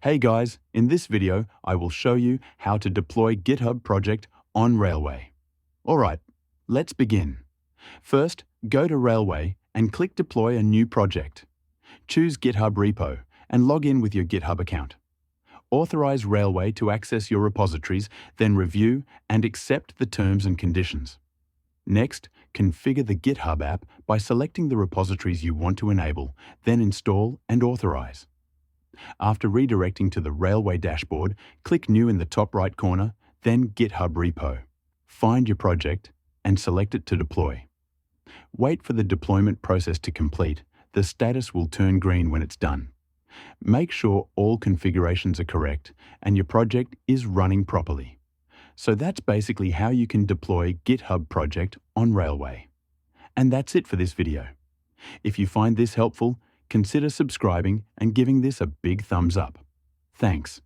Hey guys, in this video, I will show you how to deploy GitHub project on Railway. Alright, let's begin. First, go to Railway and click Deploy a new project. Choose GitHub repo and log in with your GitHub account. Authorize Railway to access your repositories, then review and accept the terms and conditions. Next, configure the GitHub app by selecting the repositories you want to enable, then install and authorize. After redirecting to the Railway dashboard, click New in the top right corner, then GitHub Repo. Find your project and select it to deploy. Wait for the deployment process to complete. The status will turn green when it's done. Make sure all configurations are correct and your project is running properly. So that's basically how you can deploy GitHub project on Railway. And that's it for this video. If you find this helpful, consider subscribing and giving this a big thumbs up. Thanks.